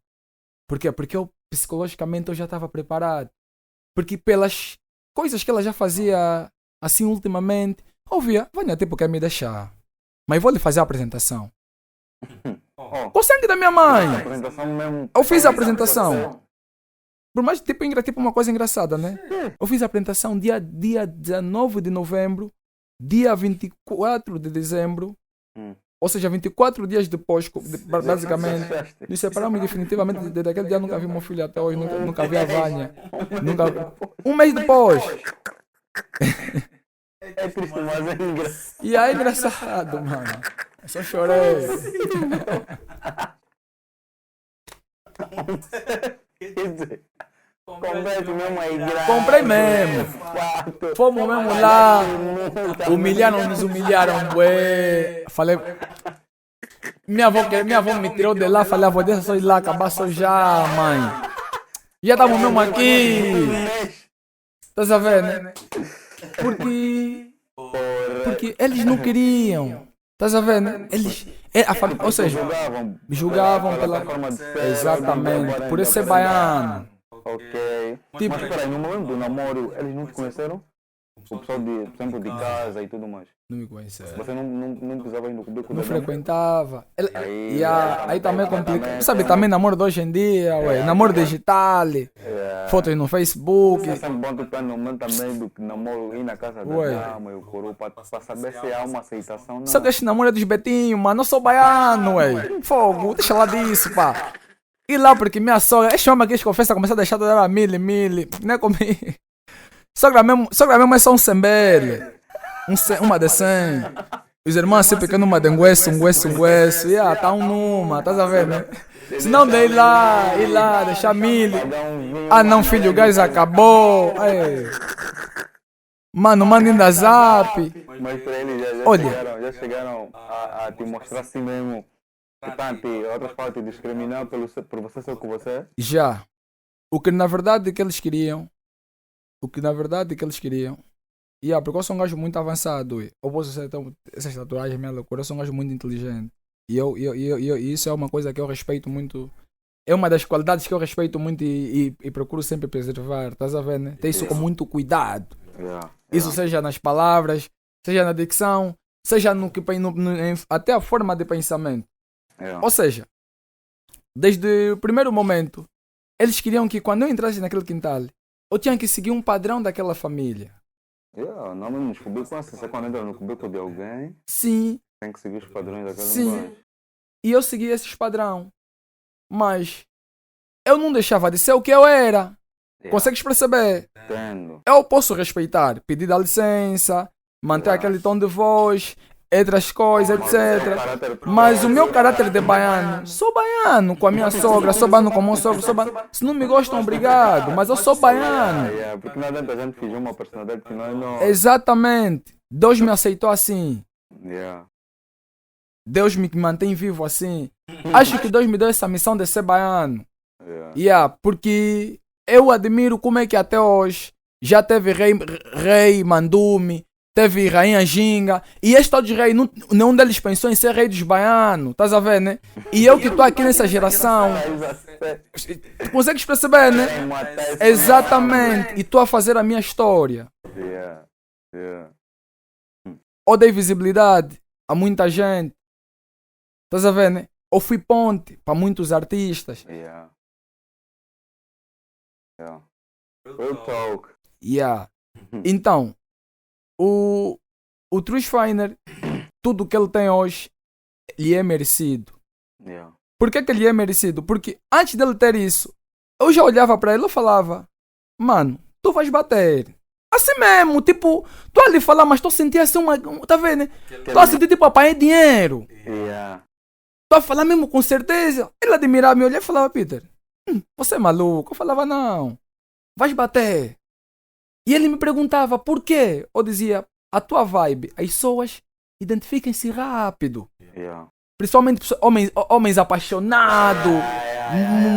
Por quê? Porque eu psicologicamente eu já estava preparado. Porque pelas coisas que ela já fazia assim ultimamente, eu via, Vânia tipo quer me deixar, mas vou lhe fazer a apresentação. Com o sangue da minha mãe. Eu fiz a apresentação. Por mais tipo uma coisa engraçada, né? Eu fiz a apresentação dia 19 de novembro, dia 24 de dezembro. Ou seja, 24 dias depois, basicamente, nos separamos definitivamente. Desde aquele dia nunca vi meu filho até hoje, nunca vi a Vânia. Um mês depois. É triste, mas é engraçado. E aí é engraçado, mano. Eu só chorei. Comprei mesmo. Fomos mesmo lá. Nos humilharam, bué. Falei. Minha avó me tirou de lá. Falei, avó, deixa só ir lá, acabar só já, mãe. Já estamos mesmo aqui. Estás a ver, né? Porque eles não queriam. Estás a ver, né? Eles. Ou seja, julgavam pela forma de ser. Exatamente. Por esse ser baiano. Tipo, mas peraí, no momento do namoro, eles não te conheceram? O pessoal por exemplo, de casa e tudo mais. Não me conheceram. Você não precisava ir no cubico? Não frequentava. Aí também complica. Sabe, também namoro de hoje em dia, namoro digital, fotos no Facebook. É sempre bom tu no momento também do namoro ir na casa da dama e o coro para saber se há uma aceitação. Não. Sabe que este namoro é dos Betinhos, mano. Eu sou baiano, fogo, deixa lá disso, pá. E lá porque minha sogra, este homem aqui que confessa começar a deixar de dar a mil, não é comigo. Sogra mesmo é só um sembele. Uma de 100. Os irmãos assim pequeno, uma de um hueso. Tá numa, estás a ver, né? Se não de ir lá, deixar mil. Não, filho, o gás acabou. Mano, mandem da zap. Mas para eles já chegaram a te mostrar assim mesmo. Portanto, outras partes te discriminar por você ser o que você é? Já. O que na verdade que eles queriam. Porque eu sou um gajo muito avançado. Eu posso ser essas tatuagens, minha loucura. Eu sou um gajo muito inteligente. E isso é uma coisa que eu respeito muito. É uma das qualidades que eu respeito muito e procuro sempre preservar. Estás a ver, né? Ter isso com muito cuidado. Isso seja nas palavras, seja na dicção, seja até a forma de pensamento. Ou seja, desde o primeiro momento, eles queriam que quando eu entrasse naquele quintal, eu tinha que seguir um padrão daquela família. Não me descobri com essa. Quando entra no cubículo de alguém, sim, tem que seguir os padrões daquela sim. E eu segui esses padrões. Mas eu não deixava de ser o que eu era. Consegues perceber? Entendo. Eu posso respeitar, pedir a licença, manter aquele tom de voz, outras coisas, etc. Mas o meu caráter de baiano, sou baiano com a minha sogra, sou baiano com o meu sogro, sou baiano. Se não me gostam, obrigado, mas eu sou baiano. Porque não adianta a gente fingir uma personalidade que não é nossa. Exatamente. Deus me aceitou assim. Deus me mantém vivo assim. Acho que Deus me deu essa missão de ser baiano. Porque eu admiro como é que até hoje já teve rei Mandume, teve rainha Ginga, e estes todos reis, nenhum deles pensou em ser rei dos baianos, estás a ver, né? E eu que estou aqui nessa geração, tu consegues perceber, né? Exatamente, e estou a fazer a minha história. Ou dei visibilidade a muita gente, estás a ver, né? Ou fui ponte para muitos artistas. Real talk. Então, o True Finer, tudo que ele tem hoje, lhe é merecido. Por que lhe é merecido? Porque antes dele ter isso, eu já olhava para ele e falava, mano, tu vais bater. Assim mesmo, tipo, tu ali falar, mas tu sentia assim tá vendo, né? Tu a sentir tipo, apanhar dinheiro. Tu a falar mesmo com certeza. Ele admirava, me olhava e falava, Peter, você é maluco? Eu falava, não, vais bater. E ele me perguntava, por quê? Eu dizia, a tua vibe, as pessoas identifiquem-se rápido. Principalmente homens apaixonados,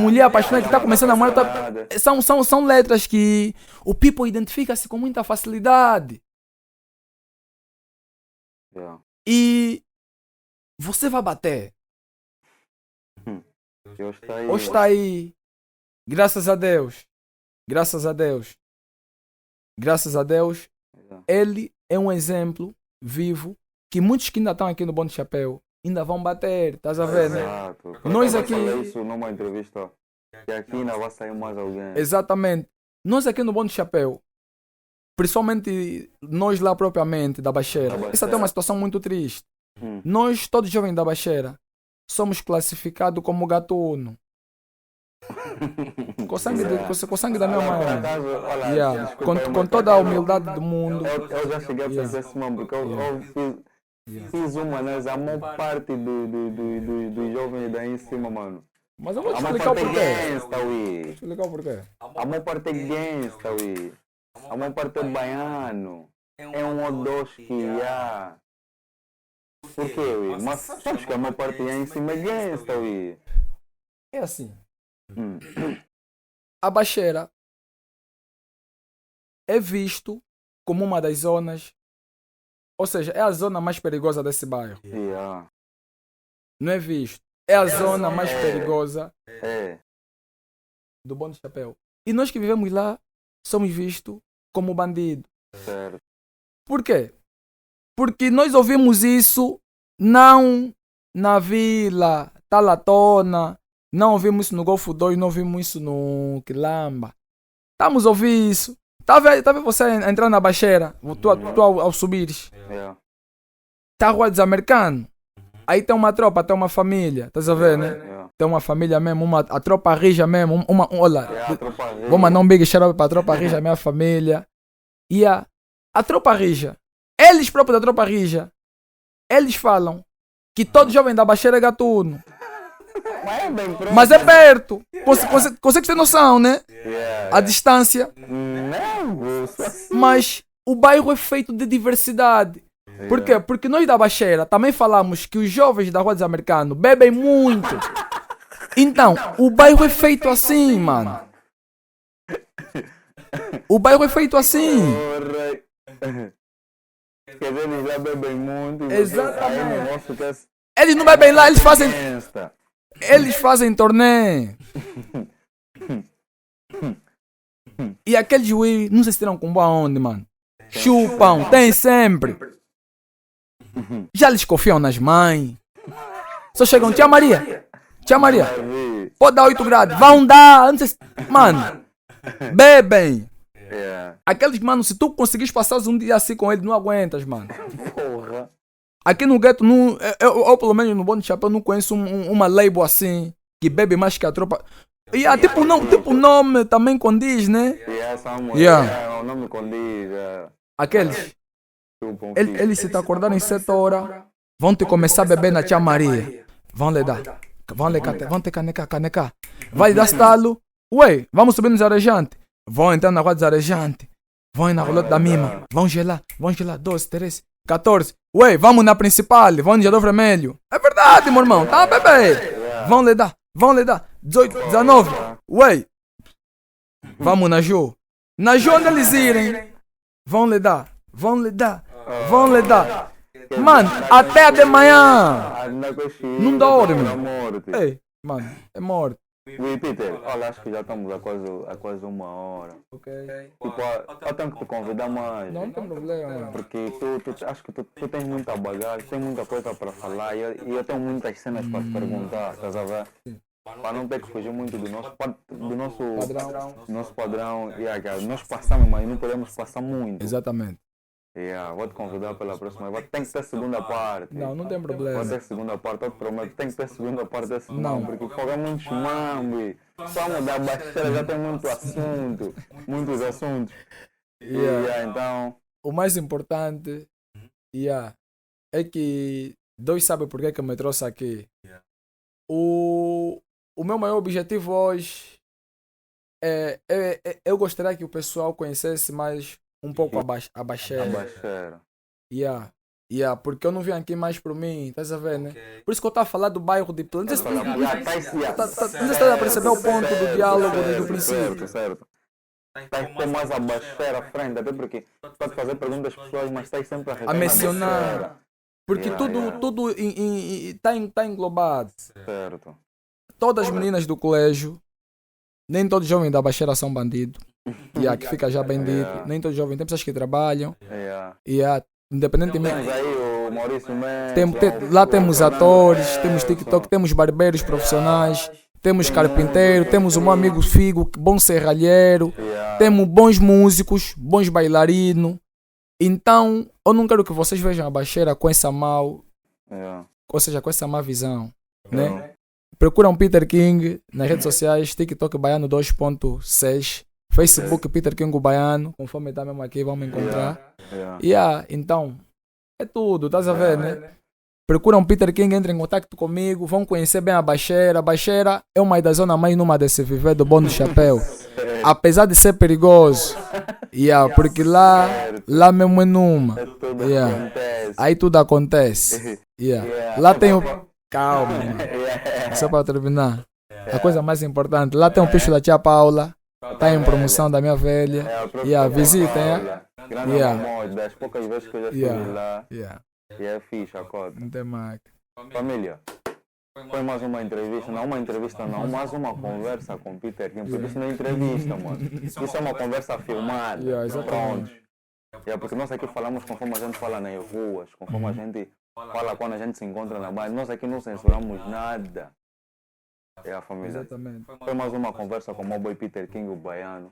mulher apaixonada que está começando a namorar. São letras que o people identifica-se com muita facilidade. E você vai bater. Hoje está aí. Graças a Deus. Graças a Deus. Graças a Deus. Ele é um exemplo vivo que muitos que ainda estão aqui no Bom de Chapéu ainda vão bater, estás a ver, né? Nós aqui... isso numa entrevista, que aqui ainda vai sair mais alguém. Exatamente. Nós aqui no Bom de Chapéu, principalmente nós lá propriamente, da Baixeira, essa é uma situação muito triste. Nós, todos jovens da Baixeira, somos classificados como gatuno. Com sangue da minha mãe. Com toda a humildade do mundo. Eu já cheguei a pensar assim, mano, porque eu fiz uma análise, a maior parte dos jovens daí em cima, mano. Mas eu vou te explicar o porquê. A maior parte é gangsta, ui. A maior parte é baiano. É um ou dois que há. Por quê, ui? Mas sabes que a maior parte é em cima é gangsta, ui. É assim. A Baixeira é visto como uma das zonas, ou seja, é a zona mais perigosa desse bairro. Não é visto. É a zona mais perigosa do Bom de Chapéu. E nós que vivemos lá somos vistos como bandido. Por quê? Porque nós ouvimos isso não na Vila Talatona, não ouvimos isso no Golfo 2, não ouvimos isso no Quilamba. Estamos a ouvir isso. Tá vendo você entrar na Baixeira, tu ao subires. Tá a Rua dos Americanos. Aí tem uma tropa, tem uma família. Estás a ver, né? Tem uma família mesmo, a tropa rija mesmo. Olha, vou mandar um big shout para a tropa rija, minha família. E a tropa rija, eles próprios da tropa rija, eles falam que todo jovem da Baixeira é gatuno. Mas é perto. Consegue ter noção, né? A distância. Mas o bairro é feito de diversidade. Por quê? Porque nós da Baixeira também falamos que os jovens da Rua dos Americanos bebem muito. Então, o bairro é feito assim, mano. O bairro é feito assim. Quer dizer, eles já bebem muito. Exatamente. Eles não bebem lá, eles fazem torneio. E aqueles juiz, não sei se tiram com aonde, mano. chupam, tem sempre. Já lhes confiam nas mães. Só chegam, tia Maria, pode dar 8 graus, vão dar, não sei se... Mano, bebem. Aqueles, mano, se tu conseguires passar um dia assim com ele, não aguentas, mano. Porra. Aqui no gueto, eu pelo menos no Bom de Chapéu, não conheço uma label assim, que bebe mais que a tropa. Tipo o nome também condiz, né? O nome condiz. Aqueles. Eles se te acordarem 7 horas, vão te começar a beber na tia Maria. Vão lhe dar. Vão te canecar. Vai lhe dar estalo. Ué, vamos subir nos arejantes. Vão entrar na rua dos arejantes. Vão ir na rolota da Mima. Vão gelar. 12, 13, 14. Ué, vamos na principal. Vão no Jador Vermelho. É verdade, meu irmão. Tá, bebê. Vão lhe dar. 18, 19. Ué. Vamos na Jô. Na Jô onde eles irem. Vão lhe dar. Mano, até de manhã. Não dorme. Ei, mano, é morte. Ui, Peter, olha, acho que já estamos a quase 1 hora. Ok. Tipo, eu tenho que te convidar mais. Não tem problema. Porque acho que tu tens muita bagagem, tens muita coisa para falar e eu tenho muitas cenas para te perguntar, estás a ver? Para não ter que fugir muito do nosso padrão. Nós passamos, mas não podemos passar muito. Exatamente. Vou te convidar pela próxima. Tem que ter segunda parte. Não tem problema. Vai ter segunda parte, eu te prometo. Tem que ter segunda parte desse não. Porque foga muito mambo. Só mudar a baixeira já tem muito assunto. Muitos assuntos. Então. O mais importante é que Deus sabe por que me trouxe aqui. O meu maior objetivo hoje eu gostaria que o pessoal conhecesse mais um pouco a Baixeira. Porque eu não vim aqui mais por mim, estás a ver, né? Por isso que eu estava a falar do bairro de Plano. Não sei se estás a perceber o ponto do diálogo desde o princípio. Certo. Estás com mais a Baixeira à frente, até porque estás a fazer perguntas pessoais, mas estás sempre a mencionar. Porque tudo está englobado. Certo. Todas as meninas do colégio, nem todos os jovens da Baixeira são bandidos. Que fica já bem dito. Nem todos os jovens, tem pessoas que trabalham. Independentemente. Temos aí o Maurício Mendes. Lá temos atores, temos TikTok, temos barbeiros profissionais, temos carpinteiro, temos o meu amigo Figo, bom serralheiro, temos bons músicos, bons bailarinos. Então, eu não quero que vocês vejam a Baixeira com essa ou seja, com essa má visão, né? Procuram Peter King nas redes sociais, TikTok Baiano 2.6, Facebook Peter King Baiano, conforme está mesmo aqui, vamos encontrar. Então, é tudo, estás a ver, né? Procuram Peter King, entrem em contato comigo, vão conhecer bem a Baixeira. A Baixeira é uma das zonas mais numa de se viver do Bom do Chapéu. Apesar de ser perigoso. Porque lá mesmo é numa. Aí tudo acontece. Lá tem o... Calma, só para terminar. A coisa mais importante, lá tem o picho da tia Paula. Está em promoção da minha velha. Visitem. Das poucas vezes que eu já estive lá. E é fixe a cota. Não tem mais. Família, foi mais uma entrevista, não, mais uma conversa com Peter King. Porque isso não é entrevista, mano. Isso é uma conversa filmada. Pronto. Porque nós aqui falamos conforme a gente fala nas ruas, conforme a gente fala quando a gente se encontra na base. Nós aqui não censuramos nada. A família. Exatamente. Foi mais uma conversa com o meu boy Peter King, o baiano.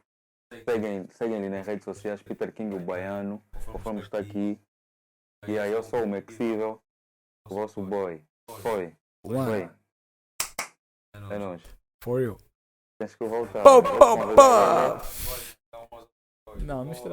Seguem-lhe nas redes sociais, Peter King, o baiano, conforme está aqui. Eu sou o Mexível, o vosso boy. Foi. É nóis. For you. Tens que voltar. Não estraga.